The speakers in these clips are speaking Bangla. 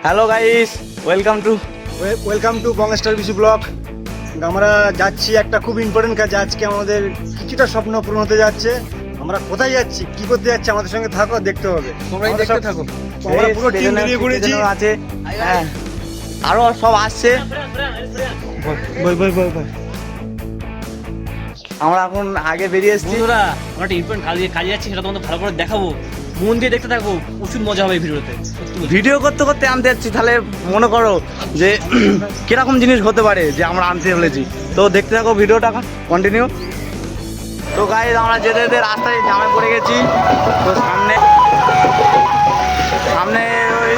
Hello guys, welcome to Bongstar Bishu blog. আমরা যাচ্ছি একটা খুব ইম্পর্টেন্ট কাজ। আজকে আমাদের কিছুটা স্বপ্ন পূরণ হতে যাচ্ছে। আমরা কোথায় যাচ্ছি, কি করতে যাচ্ছি, আমাদের সঙ্গে থাকো, দেখতে হবে। তোমরাই দেখতে থাকো। আমরা পুরো টিম বেরিয়ে পড়েছি। আছে, হ্যাঁ, আরো সব আসছে। আমরা এখন আগে বেরিয়ে এসেছি। বন্ধুরা, আমরা একটা ইম্পর্টেন্ট কাজে যাচ্ছি, সেটা তোমাদের ভালো করে দেখাবো। মন দিয়ে দেখতে থাকো, প্রচুর মজা হবে এই ভিডিওতে। ভিডিও করতে করতে আনতে যাচ্ছি, তাহলে মনে করো যে কিরকম জিনিস হতে পারে যে আমরা আনতে চলেছি। তো দেখতে থাকো ভিডিওটা কন্টিনিউ। তো গাইস, আমরা যেতে যেতে রাস্তায় জামে পড়ে গেছি। তো সামনে ওই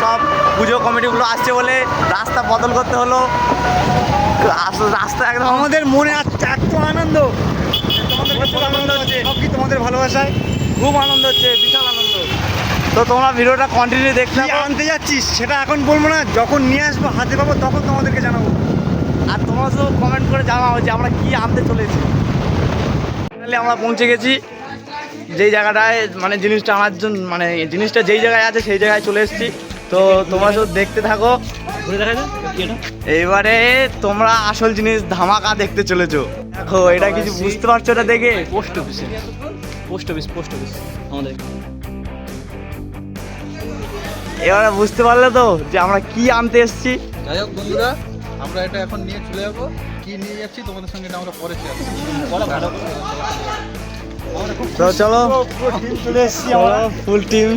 সব পুজো কমিটিগুলো আসছে বলে রাস্তা বদল করতে হলো। রাস্তা একদম আমাদের মনে এত আনন্দ, সব কি তোমাদের ভালোবাসায়। খুব আনন্দ হচ্ছে, বিশাল আনন্দ। তো তোমরা ভিডিওটা কন্টিনিউ দেখতে কি আনতে যাচ্ছিস সেটা এখন বলবো না, যখন নিয়ে আসবো হাতে পাবো তখন তোমাদেরকে জানাবো। আর তোমরা শুধু কমেন্ট করে জানাও যে আমরা কি আনতে চলেছি। ফাইনালি আমরা পৌঁছে গেছি যেই জায়গাটায়, মানে জিনিসটা আনার জন্য, মানে জিনিসটা যেই জায়গায় আছে সেই জায়গায় চলে এসেছি। তো তোমরা শুধু দেখতে থাকো। ঘুরে দেখা যায় কি এটা? এইবারে তোমরা আসল জিনিস ধামাকা দেখতে চলেছো। দেখো, এটা কিছু বুঝতে পারছো এটা দেখে? পোস্ট অফিস আমাদের। এবারে বুঝতে পারলে তো যে আমরা কি আনতে এসেছি। যাই হোক বন্ধুরা, আমরা এটা এখন নিয়ে চলে যাবো। কি নিয়ে যাচ্ছি তোমাদের সঙ্গে এটা আমরা পরে শেয়ার করব। তো চলো, পুরো টিম চলে এসেছি আমরা। Full team.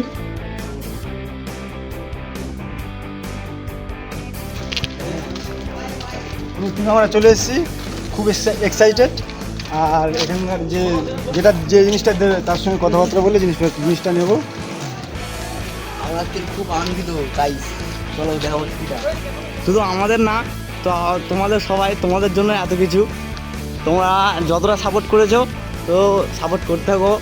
আমরা চলে এসেছি, খুব এক্সাইটেড। আর এখানকার যে জিনিসটা দেবে তার সঙ্গে কথাবার্তা বলে জিনিসটা নেবো। আমরা খুব আনন্দিত গাইস। চলো দেখাবো শুধু আমাদের না, তো তোমাদের সবাই, তোমাদের জন্য এত কিছু। তোমরা যতটা সাপোর্ট করেছো, তো সাপোর্ট করতে থাকো।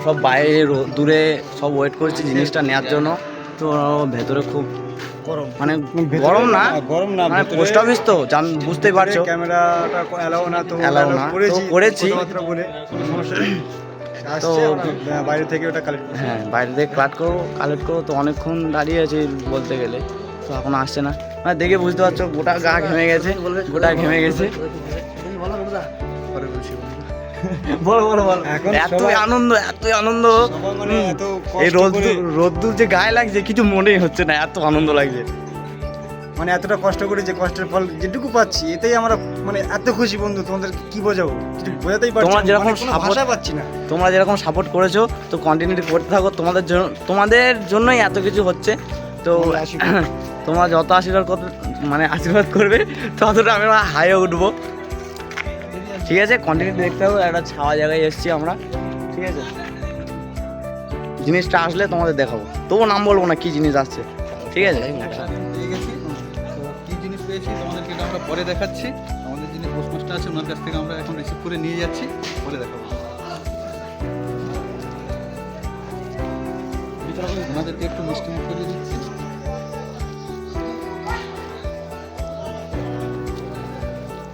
সব বাইরে দূরে সব ওয়েট করছি জিনিসটা নেওয়ার জন্য। তো ভেতরে খুব গরম, মানে গরম না, মানে পোস্ট অফিস তো বুঝতেই পারছো, ক্যামেরাটা অ্যালাউ না। তো অ্যালাউ না, তো করেছি বলে কোনো সমস্যা নেই। তো বাইরে থেকে ওটা কালেক্ট, হ্যাঁ, বাইরে থেকে কালেক্ট করো। তো অনেকক্ষণ দাঁড়িয়ে আছি বলতে গেলে, তো এখন আসছে না। মানে দেখে বুঝতে পারছো, গোটা গা ঘেমে গেছে, পরে বলছি বলো। এতই আনন্দ, মানে এত এই কষ্ট করে, রোদ্দুর যে গায়ে লাগছে কিছু মনেই হচ্ছে না, এত আনন্দ লাগছে। মানে এতটা কষ্ট করে যে কষ্টের ফল যেটুকু পাচ্ছি, এতেই আমরা মানে এত খুশি বন্ধু। তোমাদের কি বোঝাবো, কিছু বোঝাতেই পারছি তোমরা না, যেরকম মানে কোনো support- ভাষা পাচ্ছি না। তোমরা যেরকম সাপোর্ট করেছো, তো কন্টিনিউ করতে থাকো। তোমাদের জন্যই এত কিছু হচ্ছে। তো তোমরা যত আশীর্বাদ করবে, ততটা আমরা হাইয়ে উঠবো। ঠিক আছে, কন্টিনিউ দেখতে হবে। একটা ছাওয়া জায়গায় এসেছি আমরা, ঠিক আছে। জিনিসটা আসলে তোমাদের দেখাবো, তবু নাম বলবো না কি জিনিস আসছে, ঠিক আছে। পেয়ে গেছি। তো কি জিনিস পেয়েছি নিয়েছি, তোমাদেরকে এটা আমরা পরে দেখাচ্ছি। আমাদের যিনি পোস্টমাস্টার আছে ওনার কাছ থেকে আমরা এখন রিসিভ করে নিয়ে যাচ্ছি, পরে দেখাবো। ওনাদেরকে একটু মিষ্টি মুখ করে দিচ্ছি।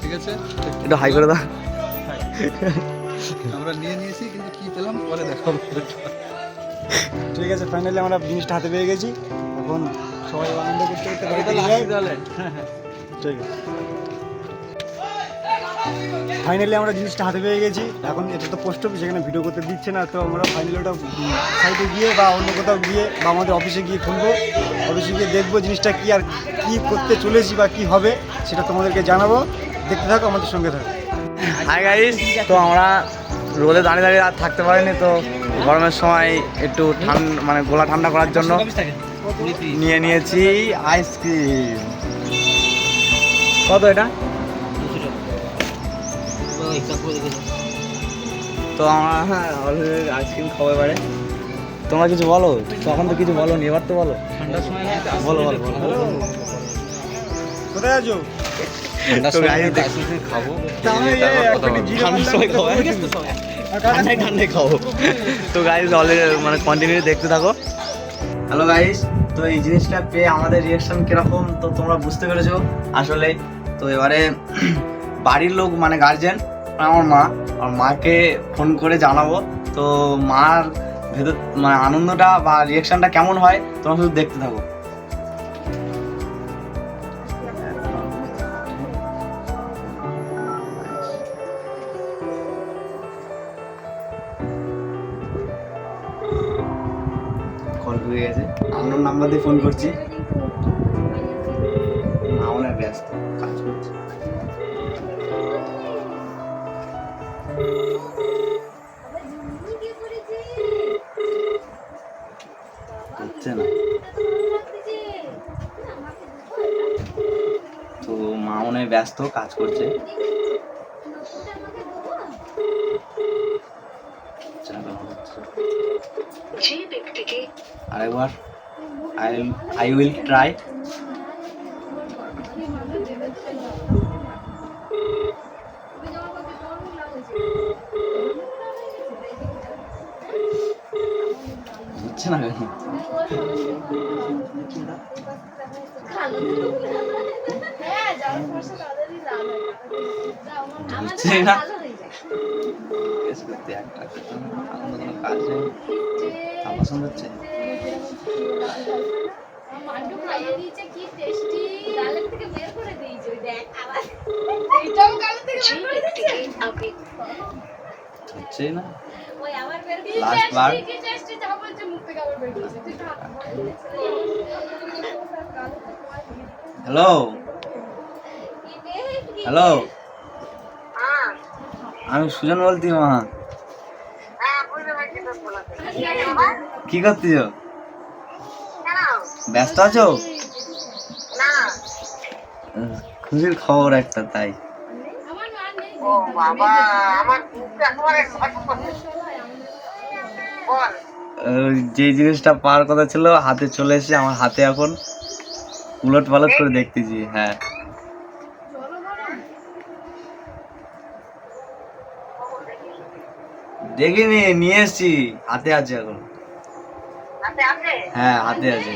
ঠিক আছে, একটু হাই করে দাও। আমরা নিয়ে নিয়েছি, কিন্তু কি পেলাম পরে দেখাবো। ঠিক আছে, ফাইনালি আমরা জিনিসটা হাতে পেয়ে গেছি। এখন সবাই আনন্দ করতে করতে বাড়িতে যাই। ঠিক আছে, ফাইনালি আমরা জিনিসটা হাতে পেয়ে গেছি। এখন এটা তো পোস্ট অফিস, এখানে ভিডিও করতে দিচ্ছে না, তো আমরা ফাইনালি ওটা সাইডে গিয়ে বা অন্য কোথাও গিয়ে বা আমাদের অফিসে গিয়ে খুলবো। অফিসে গিয়ে দেখবো জিনিসটা কি আর কি করতে চলেছি বা কি হবে সেটা তোমাদেরকে জানাবো। দেখতে থাকো, আমাদের সঙ্গে থাকো। হাই গাইস, তো আমরা রোদে দাঁড়িয়ে দাঁড়িয়ে আর থাকতে পারিনি, তো গরমের সময় একটু ঠান্ডা মানে গলা ঠান্ডা করার জন্য নিয়ে নিয়েছি আইসক্রিম। কত এটা? তো আমরা অলরেডি আইসক্রিম খাবো এবারে। তোমরা কিছু বলো, তখন তো কিছু বলো নি, এবার তো বলো। ঠান্ডার সময় বলো বলো বলো। কোথায় আছো? খাবো ঠান্ডায় ঠান্ডায় খাবো। তো গাইজ অলরেডি মানে কন্টিনিউ দেখতে থাকো। হ্যালো গাইজ, তো এই জিনিসটা পেয়ে আমাদের রিয়াকশন কিরকম তো তোমরা বুঝতে পেরেছো আসলে। তো এবারে বাড়ির লোক মানে গার্জেন আমার মাকে ফোন করে জানাবো। তো মার ভেতর মানে আনন্দটা বা রিয়াকশনটা কেমন হয় তোমরা শুধু দেখতে থাকো। কল হয়ে গেছে, আমার নাম্বার দিয়ে ফোন করছি। আমার ব্যস্ত কাজ করছে। হচ্ছে না, তো মা মনে হয় ব্যস্ত কাজ করছে। আরেকবার I will try. হচ্ছে না কেন? হচ্ছে না, একটা কাজ নেই, পছন্দ হচ্ছে। হচ্ছে না, লাস্ট বার। হ্যালো হ্যালো, আমি সুজন বলছি মা। কি করতেছ? ব্যস্ত আছো? খুশির খবর একটা, তাই যে জিনিসটা পাওয়ার কথা ছিল হাতে চলে এসে আমার হাতে এখন উলট পালট করে দেখতেছি। হ্যাঁ, দেখিনি, নিয়ে এসছি, হাতে আছে এখন। হ্যাঁ, হাতে আছে।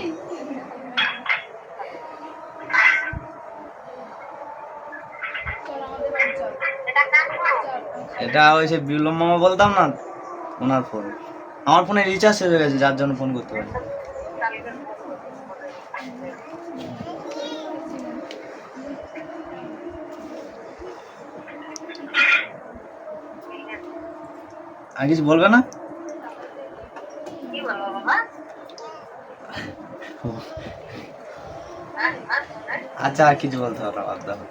এটা ওই সে বিপ্লব মামা বলতাম না, ওনার ফোন। আমার ফোনে রিচার্জ শেষ হয়ে গেছে, যার জন্য ফোন করতে পারি। আর কিছু বলবে না? আচ্ছা, আর কিছু বলতে হবে না, বাদ দাও।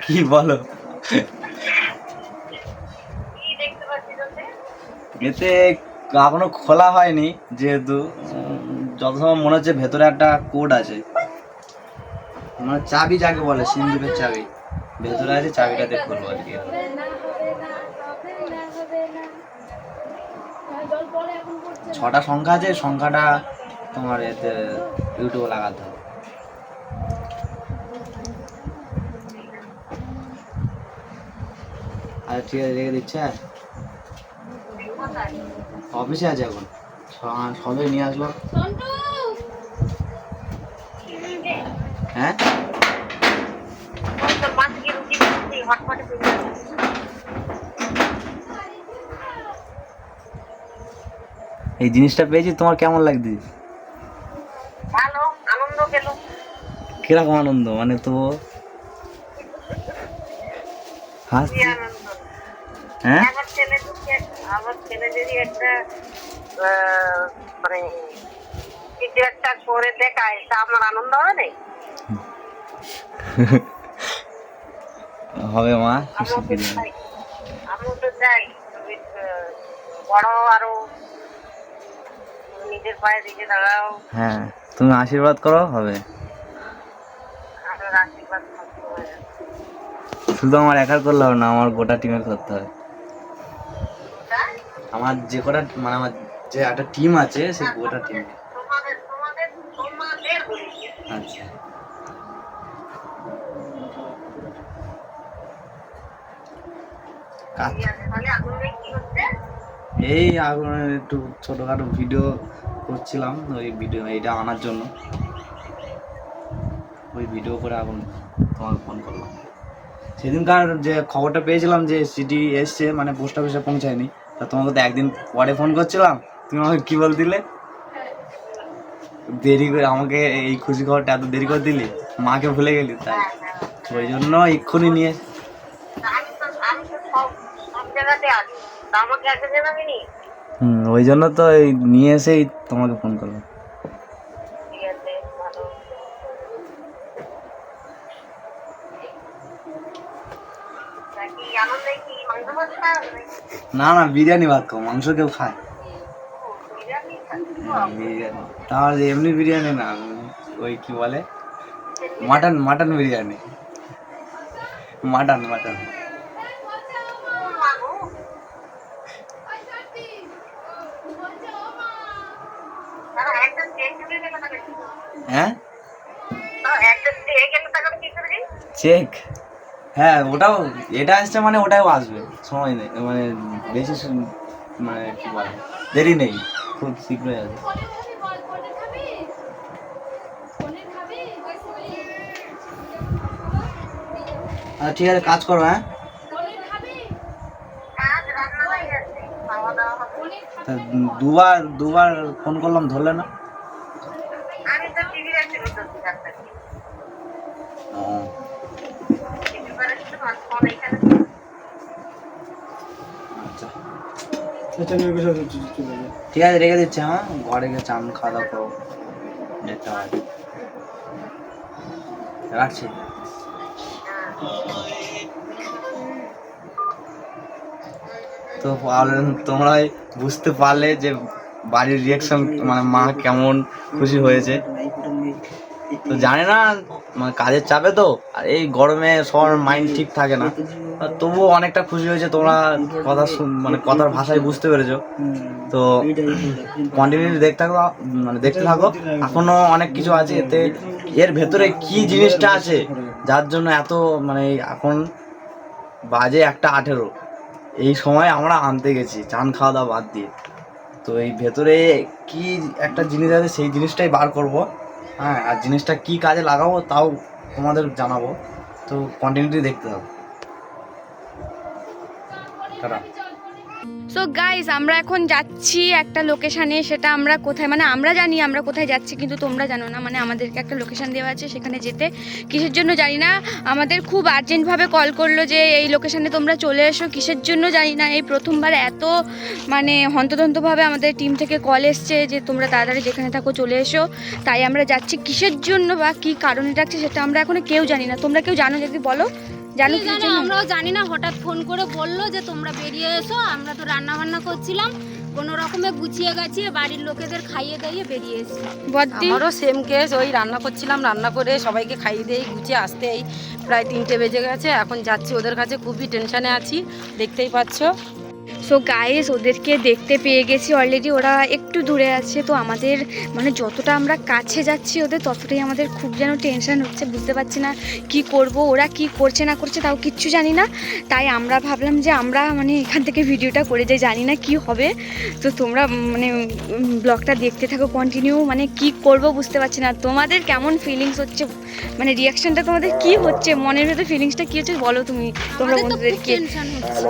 কি বলো? এতে এখনো খোলা হয়নি, যেহেতু যত সময় মনে হচ্ছে ভেতরে একটা কোড আছে, মানে চাবি যাকে বলে সিন্দুকের চাবি ভেতরে আছে, চাবিটা দিয়ে খুলবো আর কি। ছটা সংখ্যা আছে, সংখ্যাটা তোমার এতে ইউটিউবে লাগাতে হবে। আচ্ছা ঠিক আছে, রেখে দিচ্ছে। অফিসে আছে এখন, সবে নিয়ে আসলো। হ্যাঁ এই জিনিসটা পেয়েছি, তোমার কেমন লাগছে? ভালো, আনন্দ পেল। কিরকম আনন্দ মানে তো হাসছি। কি আনন্দ? হ্যাঁ আমার ছেলে যদি একটা মানে কিছু একটা করে দেখায় তা আমার আনন্দ হবে না? হবে মা, আমিও তো চাই, আমিও তো চাই তুমি, বড় আরো নিজের পায়ে দিকে দাঁড়াও, হ্যাঁ তুমি আশীর্বাদ করো, হবে। আরো আশীর্বাদ করতে হবে। শুধু আমার একার করলে হবে না, আমার গোটা টিমের করতে হবে। আমার যে কটা মানে আমার যে একটা টিম আছে সেই গোটা টিম। তোমাদের তোমাদের তোমাদের বলেছি। আচ্ছা ঠিক আছে, তাহলে এখন কি হচ্ছে? এই আগুনের একটু ছোটখাটো ভিডিও করছিলাম, ওই ভিডিও এইটা আনার জন্য, ওই ভিডিও করে আগুন তোমাকে ফোন করলাম। সেদিনকার যে খবরটা পেয়েছিলাম যে সিটি এসছে মানে পোস্ট অফিসে পৌঁছায়নি, তা তোমাকে তো একদিন পরে ফোন করছিলাম, তুমি আমাকে কী বলছিলে? দেরি করে আমাকে এই খুশি খবরটা এত দেরি করে দিলি, মাকে ভুলে গেলি, তাই ওই জন্য এক্ষুনি নিয়ে। আমি তো সব জায়গাতে আছি, তা আমাকে একটা জানাবি নি? ওই জন্য তো এই নিয়ে এসেই তোমাকে ফোন করলাম। ঠিক আছে, ভালো। তা কি আনন্দে কি মাংস ভাত খাওয়া নাকি? না না, বিরিয়ানি ভাত খাও, মাংস কেউ খায়? বিরিয়ানি খাচ্ছি? বিরিয়ানি, তাহলে এমনি বিরিয়ানি না, ওই কি বলে mutton, mutton biryani, mutton mutton. হ্যাঁ চেক, হ্যাঁ ওটাও, এটা আসছে মানে ওটাও আসবে, সময় নেই মানে বেশি মানে কি বলে দেরি নেই, খুব শীঘ্রই আসবে। আচ্ছা ঠিক আছে, কাজ করো। হ্যাঁ তা দুবার দুবার ফোন করলাম, ধরলে না। আমি তো টিভি দেখছি, ও আচ্ছা আচ্ছা নিয়ে বসে চলে যাবে। ঠিক আছে, রেখে দিচ্ছি। হ্যাঁ ঘরে গিয়ে চান খাওয়া দাওয়া করো, যেতে হয়। রাখছি। তো তোমরা বুঝতে পারলে যে বাড়ির রিয়াকশন মানে মা কেমন খুশি হয়েছে। তো জানে না মানে কাজের চাপে তো, আর এই গরমে সবার মাইন্ড ঠিক থাকে না, তবুও অনেকটা খুশি হয়েছে। তোমরা কথা মানে কথার ভাষায় বুঝতে পেরেছো। তো কন্টিনিউ দেখতে থাকো, মানে দেখতে থাকো, এখনো অনেক কিছু আছে এতে। এর ভেতরে কি জিনিসটা আছে যার জন্য এত মানে এখন বাজে 1:18, এই সময় আমরা আনতে গেছি চান খাওয়া দাওয়া বাদ দিয়ে। তো এই ভেতরে কি একটা জিনিস আছে সেই জিনিসটাই বার করব। হ্যাঁ, আর জিনিসটা কি কাজে লাগাবো তাও তোমাদের জানাবো। তো কন্টিনিউটি দেখতে হবে। টাটা। সো গাইজ, আমরা এখন যাচ্ছি একটা লোকেশানে। সেটা আমরা কোথায়, মানে আমরা জানি আমরা কোথায় যাচ্ছি, কিন্তু তোমরা জানো না। মানে আমাদেরকে একটা লোকেশান দেওয়া আছে, সেখানে যেতে কিসের জন্য জানি না। আমাদের খুব আর্জেন্টভাবে কল করলো যে এই লোকেশানে তোমরা চলে এসো, কিসের জন্য জানি না। এই প্রথমবার এত মানে হন্তদন্তভাবে আমাদের টিম থেকে কল এসছে যে তোমরা তাড়াতাড়ি যেখানে থাকো চলে এসো। তাই আমরা যাচ্ছি, কিসের জন্য বা কী কারণে ডাকছে সেটা আমরা এখনো কেউ জানি না। তোমরা কেউ জানো যদি বলো। জানো কি? আমরাও জানি না, হঠাৎ ফোন করে বললো যে তোমরা বেরিয়ে এসো। আমরা তো রান্না বান্না করছিলাম, কোনো রকমে গুছিয়ে গাছিয়ে বাড়ির লোকেদের খাইয়ে দাইয়ে বেরিয়ে এসেছি। বদ্দি আমারও সেম কেস, ওই রান্না করছিলাম, রান্না করে সবাইকে খাইয়ে দিয়ে গুছিয়ে আসতে এই প্রায় 3টে বেজে গেছে। এখন যাচ্ছি ওদের কাছে, খুবই টেনশনে আছি, দেখতেই পাচ্ছ। সো গাইস ওদেরকে দেখতে পেয়ে গেছি অলরেডি, ওরা একটু দূরে আছে। তো আমাদের মানে যতটা আমরা কাছে যাচ্ছি ওদের ততটাই আমাদের খুব যেন টেনশন হচ্ছে, বুঝতে পারছি না কি করব, ওরা কি করছে না করছে তাও কিচ্ছু জানি না। তাই আমরা ভাবলাম যে আমরা মানে এখান থেকে ভিডিওটা করে যাই, জানি না কি হবে। তো তোমরা মানে ব্লগটা দেখতে থাকো কন্টিনিউ, মানে কি করব বুঝতে পারছি না। তোমাদের কেমন ফিলিংস হচ্ছে, মানে রিয়াকশনটা তোমাদের কি হচ্ছে, মনের ভেতরে ফিলিংসটা কি হচ্ছে বলো তুমি, তোমরা আমাদের তো খুব বন্ধুদেরকে। টেনশন হচ্ছে,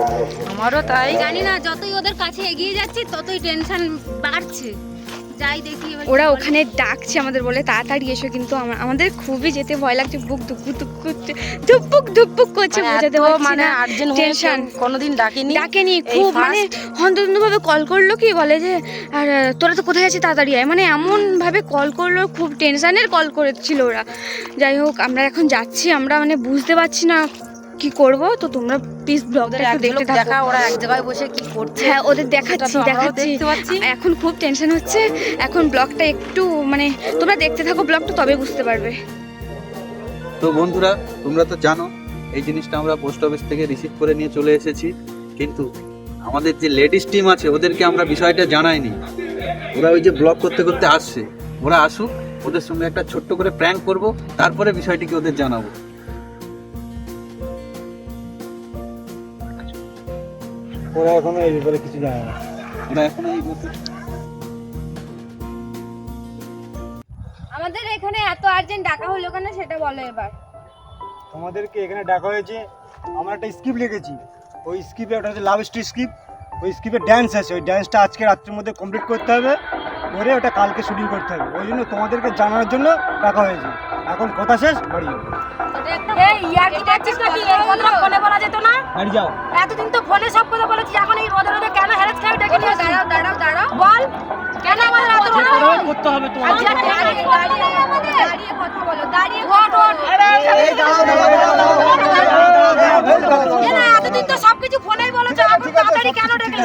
আমারও তাই। জানি না যতই ওদের কাছে এগিয়ে যাচ্ছি ততই টেনশন বাড়ছে। যাই দেখি এবার কি ওরা বলে। ওখানে ডাকছে আমাদের বলে তাড়াতাড়ি এসো, কিন্তু আমাদের খুবই যেতে ভয় লাগছে, বুক ধুকপুক করছে, ধুকপুক ধুকপুক করছে, বোঝাতে পারছি মানে না আর্জেন্ট টেনশন। কোনোদিন ডাকিনি। ডাকেনি এই খুব, মানে first। হন্তদন্তভাবে কল করলো, কি বলে যে আর তোরা তো কোথায় আছিস তাড়াতাড়ি আয়, মানে এমন ভাবে কল করলো, খুব টেনশনের কল করেছিল ওরা। যাই হোক আমরা এখন যাচ্ছি, আমরা মানে বুঝতে পারছি না কি করব। তো তোমরা প্লিজ ব্লগটা ওদের একটু এক দেখতে ঝলক দেখা, থাকো। ওরা এক জায়গায় বসে কি করছে। হ্যাঁ ওদের দেখাচ্ছি সেটা তো আমরাও দেখাচ্ছি দেখতে পাচ্ছি। এখন খুব টেনশন হচ্ছে। এখন ব্লগটা একটু মানে তোমরা দেখতে থাকো ব্লগটা, তবে বুঝতে পারবে। তো বন্ধুরা, তোমরা তো জানো এই জিনিসটা আমরা পোস্ট অফিস থেকে রিসিভ করে নিয়ে চলে এসেছি, কিন্তু আমাদের যে লেডিস টিম আছে ওদেরকে আমরা বিষয়টা জানাইনি। ওরা ওই যে ব্লগ করতে করতে আসছে, ওরা আসুক, ওদের সঙ্গে একটা ছোট্ট করে প্র্যাঙ্ক করব, তারপরে বিষয়টিকে ওদের জানাবো। ওরা এখনো এই ব্যাপারে কিছু জানে না। ওরা এখন এই আমাদের এখানে এত আর্জেন্ট ডাকা হলো কেন সেটা বলো এবার। তোমাদেরকে এখানে ডাকা হয়েছে, আমরা একটা স্ক্রিপ্ট লিখেছি। ওই স্ক্রিপ্টে ওটা হচ্ছে লাভ স্টোরি স্ক্রিপ্ট। ওই স্ক্রিপ্টে ড্যান্স আছে, ওই ড্যান্সটা আজকে রাত্রের মধ্যে কমপ্লিট করতে হবে, করে ওটা কালকে শুটিং করতে হবে। ওই জন্য তোমাদেরকে জানানোর জন্য ডাকা হয়েছে। এখন কথা শেষ, বাড়ি যাও। এই ইয়ার কি দেখছিস নাকি? এই কথা ফোনে বলা যেত না? বাড়ি যাও। এতদিন তো ফোনে সব কথা বলেছিস, এখন এই রোদে রোদে কেন হ্যারেস খাই ডেকে নিয়ে আসছিস? দাঁড়াও দাঁড়াও দাঁড়াও বল, কেন আমাদের এত বড় করতে হবে তোমার। আজকে দাঁড়িয়ে কথা বলো, দাঁড়িয়ে ওঠ ওঠ। এই দাঁড়াও, দাঁড়াও, দাঁড়াও, দাঁড়াও, দাঁড়াও। এ না, এতদিন তো সবকিছু ফোনেই বলেছো, এখন তাড়াতাড়ি কেন ডেকে?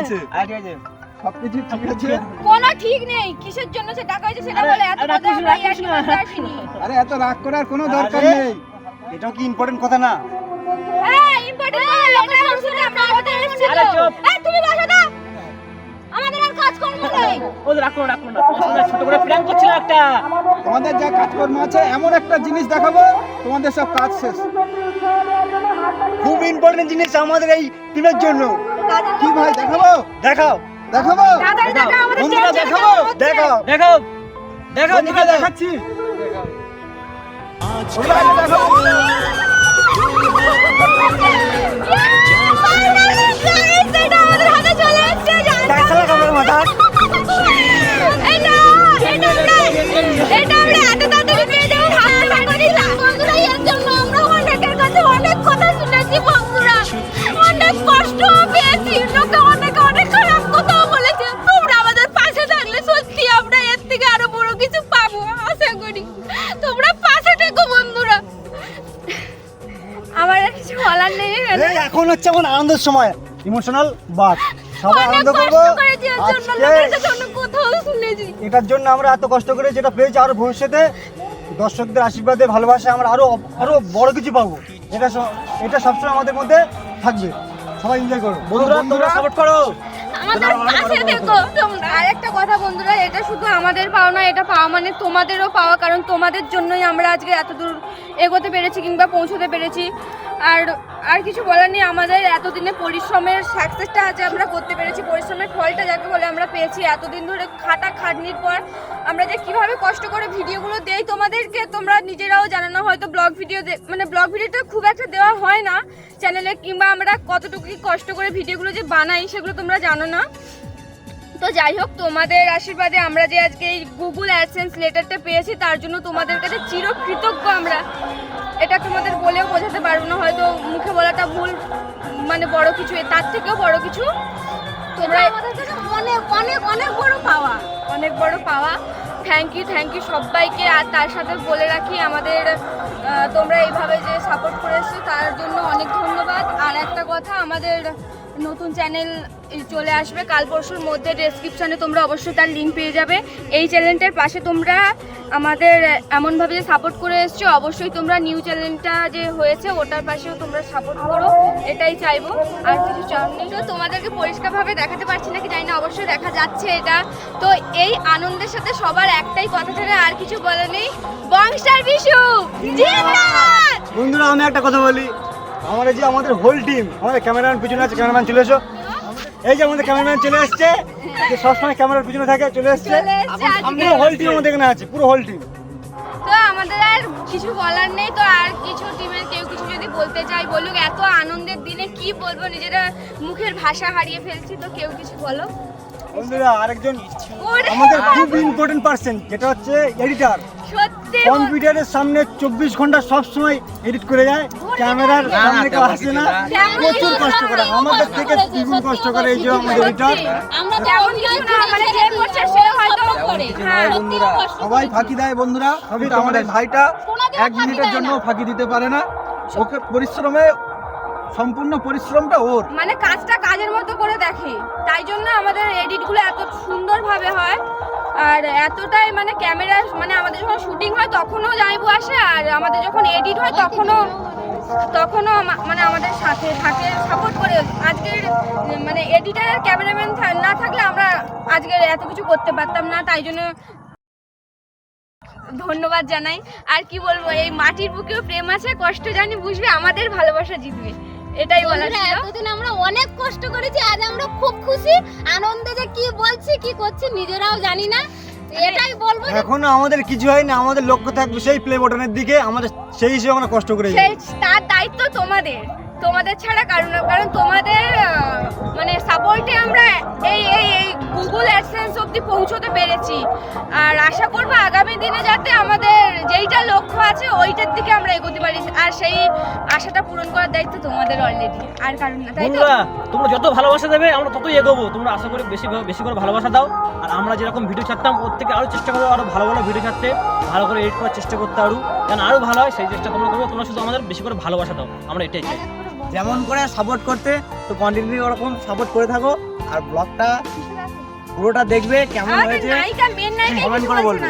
সবকিছু ঠিক আছে। কোনো ঠিক নেই, কিসের জন্য সে ডাকা হয়েছে সেটা বলে। এত কথা আমরা ইয়ার্কি করতে আসিনি। আরে এত রাগ করার কোনো দরকার নেই। এটাও কি ইম্পর্টেন্ট কথা না? হ্যাঁ ইম্পর্টেন্ট লোকেশন শুনে আমরা আমাদের এসেছি তো। এই তুমি বসো না, আমাদের আর কাজ কর্ম নেই। ওদের রাখো রাখো না, তোমার ছোট করে প্র্যাঙ্ক করছিল একটা। তোমাদের যা কাজকর্ম আছে এমন একটা জিনিস দেখাবো, তোমাদের সব কাজ শেষ। খুব ইম্পর্টেন্ট জিনিস আমাদের এই টিমের জন্য। কি ভাই দেখাবো? দেখাও, দেখাবো, তাড়াতাড়ি দেখাও, আমাদের বন্ধুরা টেনশন দেখাবো, কেন হচ্ছে? দেখাও, দেখো দেখো বন্ধুরা দেখাচ্ছি। বন্ধুরা দেখাবো। এটা আমাদের হাতে চলে এসেছে, দেখা আমার মাথা। এটা আমরা এত তাড়াতাড়ি পেয়ে যাবো ভাবতে পারিনি না। বন্ধুরা এর জন্য আমরা অনেকের কাছে অনেক কথা শুনেছি, বন্ধুরা অনেক কষ্ট পেয়েছি, লোকে অনেকে অনেক খারাপ কথাও বলেছে। তোমরা আমাদের পাশে থাকলে সত্যি আমরা এর থেকে আরো বড় কিছু পাবো আশা করি। তোমরা পাশে থেকো বন্ধুরা। আমার আর কিছু বলার নেই। এই এখন হচ্ছে আমার আনন্দের সময়, ইমোশনাল বাদ। সবাই অনেক আনন্দ করবো। কষ্ট করেছি এর জন্য, লোকের আজকে কাছে অনেক কথাও শুনেছি। এটার জন্য আমরা এত কষ্ট করে যেটা পেয়েছি, আরো ভবিষ্যতে দর্শকদের আশীর্বাদে ভালোবাসা আমরা আরো বড় কিছু পাবো। এটা সবসময় আমাদের মধ্যে থাকবে। সবাই এনজয় করো বন্ধুরা, তোমরা সাপোর্ট করো। আমাদের পাশে থেকো তোমরা। আরেকটা কথা বন্ধুরা, এটা শুধু আমাদের পাওয়া না, এটা পাওয়া মানে তোমাদেরও পাওয়া, কারণ তোমাদের জন্যই আমরা আজকে এত দূর এগোতে পেরেছি কিংবা পৌঁছতে পেরেছি। আর কিছু বলার নেই, আমাদের এতদিনে পরিশ্রমের সাকসেসটা আজ আমরা করতে পেরেছি, পরিশ্রমের ফলটা যাকে বলে আমরা পেয়েছি। এতদিন ধরে খাটাখাটনির পর আমরা যে কিভাবে কষ্ট করে ভিডিওগুলো দেই তোমাদেরকে, তোমরা নিজেরাও জানো না। হয়তো ব্লগ ভিডিওটা খুব একটা দেওয়া হয় না চ্যানেলে, কিংবা আমরা কতটুকু কি কষ্ট করে ভিডিওগুলো যে বানাই সেগুলো তোমরা জানো না। তো যাই হোক, তোমাদের আশীর্বাদে আমরা যে আজকে এই গুগল অ্যাডসেন্স লেটারটা পেয়েছি, তার জন্য তোমাদের কাছে চিরকৃতজ্ঞ আমরা। এটা তোমাদের বলেও বোঝাতে পারবো না, হয়তো মুখে বলাটা ভুল, মানে বড় কিছু, তার থেকেও বড় কিছু তোমরা আমাদের কাছে অনেক অনেক অনেক বড় পাওয়া। অনেক বড় পাওয়া। থ্যাংক ইউ সবাইকে। আর তার সাথে বলে রাখি, আমাদের তোমরা এইভাবে যে সাপোর্ট করে এসছো তার জন্য অনেক ধন্যবাদ। আর একটা কথা, আমাদের নতুন চ্যানেল চলে আসবে কাল পরশুর মধ্যে। ডেসক্রিপশনে তোমরা অবশ্যই তার লিঙ্ক পেয়ে যাবে। এই চ্যানেলটার পাশে তোমরা আমাদের এমনভাবে যে সাপোর্ট করে এসছো, অবশ্যই তোমরা নিউ চ্যানেলটা যে হয়েছে ওটার পাশেও তোমরা সাপোর্ট করো, এটাই চাইবো। আর কিছু চাইনি। তো তোমাদেরকে পরিষ্কারভাবে দেখাতে পারছি নাকি জানি না, অবশ্যই দেখা যাচ্ছে এটা। তো এই আনন্দের সাথে সবার একটাই কথা থাকে, আর কিছু বলা নেই। বংশার বিশু জিন্দাবাদ। বন্ধুরা আমি একটা কথা বলি, আমাদের হোল টিম, আমাদের ক্যামেরাম্যান পিছনে আছে, ক্যামেরাম্যান চলে এসো। এই যে আমাদের ক্যামেরাম্যান চলে এসছে, যে সবসময় ক্যামেরার পিছনে থাকে, চলে এসছে। পুরো হোল টিম আমাদের এখানে আছে, পুরো হোল টিম। তো আমাদের আর কিছু বলার নেই। তো আর কিছু টিমের কেউ কিছু যদি বলতে চাই বলুক। এত আনন্দের দিনে কি বলবো, নিজেরা মুখের ভাষা হারিয়ে ফেলছি। তো কেউ কিছু বলো। বন্ধুরা আরেকজন আমাদের খুব ইম্পর্টেন্ট পার্সন, যেটা হচ্ছে এডিটর। সত্যি কম্পিউটারের সামনে 24 ঘন্টা সব সময় এডিট করে যায়, ক্যামেরার সামনে কেউ আসে না, প্রচুর কষ্ট করে, আমাদের থেকে দ্বিগুণ কষ্ট করে এই যে আমাদের এডিটর। আমরা তেমন কিছু না, মানে যে করছে সে হয়তো হ্যাঁ, বন্ধুরা সবাই ফাঁকি দেয় বন্ধুরা, কিন্তু আমাদের ভাইটা এক মিনিটের জন্য ফাঁকি দিতে পারে না। ওকে পরিশ্রমে সম্পূর্ণ পরিশ্রমটা ওর, মানে কাজটা কাজের মতো করে দেখে, তাই জন্য আমাদের এডিটগুলো এত সুন্দরভাবে হয়। আর এতটাই মানে ক্যামেরা, মানে আমাদের যখন শুটিং হয় তখনও যাইবো আসে, আর আমাদের যখন এডিট হয় তখনও মানে আমাদের সাথে থাকে, সাপোর্ট করে। আজকের মানে এডিটার আর ক্যামেরাম্যান না থাকলে আমরা আজকের এত কিছু করতে পারতাম না, তাই জন্য ধন্যবাদ জানাই। আর কি বলবো, এই মাটির বুকেও প্রেম আছে, কষ্ট জানি বুঝবে, আমাদের ভালোবাসা জিতবে, এটাই বলার ছিল। এতদিন আমরা অনেক কষ্ট করেছি, আজ আমরা খুব খুশি, আনন্দে যে কি বলছি কি করছি নিজেরাও জানি না। এটাই বলবো, এখনো আমাদের কিছু হয়নি, আমাদের লক্ষ্য থাকবে সেই প্লে বাটনের দিকে, আমাদের সেই হিসেবে আমরা কষ্ট করে যাই। তার দায়িত্ব তোমাদের ছাড়া কারণ তোমাদের মানে সাপোর্টে আমরা এই গুগল অ্যাডসেন্স অবধি পৌঁছতে পেরেছি। আর আশা করবো আগামী দিনে যাতে আমাদের যেইটা লক্ষ্য আছে ওইটার দিকে আমরা এগোতে পারি, আর সেই আশাটা পূরণ করার দায়িত্ব তোমাদের অলরেডি, আর কারণ না, তাই তো? বন্ধুরা তোমরা যত ভালোবাসা দেবে আমরা ততই এগোবো। তোমরা আশা করি বেশি করে ভালোবাসা দাও। আর আমরা যেরকম ভিডিও ছাড়তাম ওর থেকে আরও চেষ্টা করবো, আরও ভালো ভিডিও ছাড়তে, ভালো করে এডিট করার চেষ্টা করতে, যেন আরও ভালো হয় সেই চেষ্টা তোমরা করবো। তোমরা শুধু আমাদের বেশি করে ভালোবাসা দাও, আমরা এটাই চাই। যেমন করে সাপোর্ট করতে, তো কন্টিনিউ ওরকম সাপোর্ট করে থাকো। আর ব্লগটা পুরোটা দেখবে, কেমন হয়েছে কমেন্ট করে বলবে।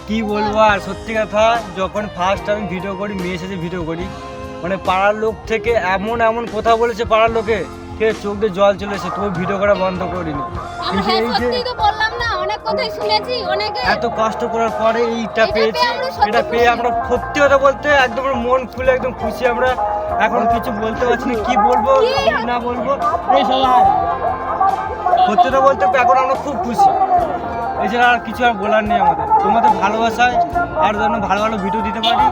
কি বলবো আর, সত্যি কথা, যখন ফার্স্ট আমি ভিডিও করি, মেয়ের সাথে ভিডিও করি, মানে পাড়ার লোক থেকে এমন কথা বলেছে, পাড়ার লোকে কে চোখ দিয়ে জল চলে এসে, তবু ভিডিও করা বন্ধ করিনি। কিন্তু এই যে সত্যি তো বললাম না, অনেক কথাই শুনেছি, অনেকে এত কষ্ট করার পরে এইটা পেয়েছি, এটা পেয়ে আমরা সত্যি কথা বলতে একদম মন খুলে একদম খুশি। আমরা এখন কিছু বলতে পারছি না, কি বলবো কি না বলবো। এই সবাই সত্যি কথা বলতে এখন আমরা খুব খুশি, এছাড়া আর কিছু আর বলার নেই আমাদের। তোমাদের ভালোবাসায় আর যেন ভালো ভিডিও দিতে পারি,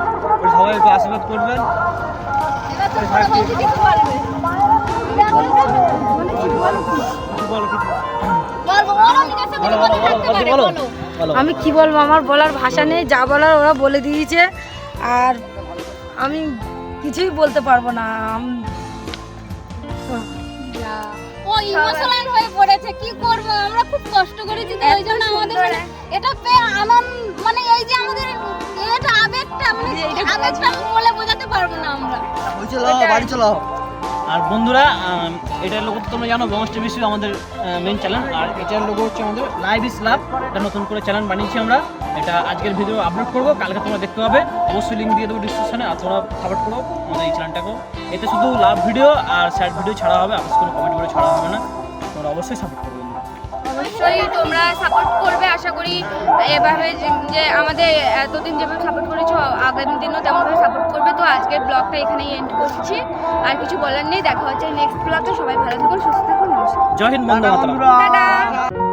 সবাই একটু আশীর্বাদ করবেন। আমি কি বলবো, আমার বলার ভাষা নেই, যা বলার ওরা বলে দিয়েছে, আর আমি কিছুই বলতে পারবো না। ও ইমোশনাল হয়ে পড়েছে, কি করব, আমরা খুব কষ্ট করেছি, তো ওই জন্য আমাদের এটা পেয়ে আনন্দ, মানে এই যে আমাদের এটা আবেগটা, মানে আবেগটা বলে বোঝাতে পারবো না আমরা। বাড়ি চলো। আর বন্ধুরা এটার লোগো তো তোমরা জানো, বংশ টিভি আমাদের মেইন চ্যানেল। আর এটার লোগো হচ্ছে আমাদের লাইভ ইস লাভ, এটা নতুন করে চ্যানেল বানিয়েছি আমরা। এটা আজকের ভিডিও আপলোড করবো, কালকে তোমরা দেখতে পাবে, অবশ্যই লিঙ্ক দিয়ে দেবো ডিসক্রিপশনে। আর তোমরা সাপোর্ট করো আমাদের এই চ্যানেলটাকেও। এতে শুধু লাভ ভিডিও আর স্যাড ভিডিও ছাড়া হবে, আর কোনো কমেডি ভিডিও ছাড়া হবে না। তোমরা অবশ্যই সাপোর্ট করবে। অবশ্যই তোমরা সাপোর্ট করবে, আশা করি এভাবে যে আমাদের এতদিন যেভাবে সাপোর্ট করেছো আগামী দিনও তেমনভাবে সাপোর্ট করবে। তো আজকের ব্লগটা এখানেই এন্ড করছি, আর কিছু বলার নেই। দেখা হচ্ছে নেক্সট ব্লগে। সবাই ভালো থাকুন, সুস্থ থাকুন, নমস্কার। জয় হিন্দ, বন্দে মাতরম। টাটা।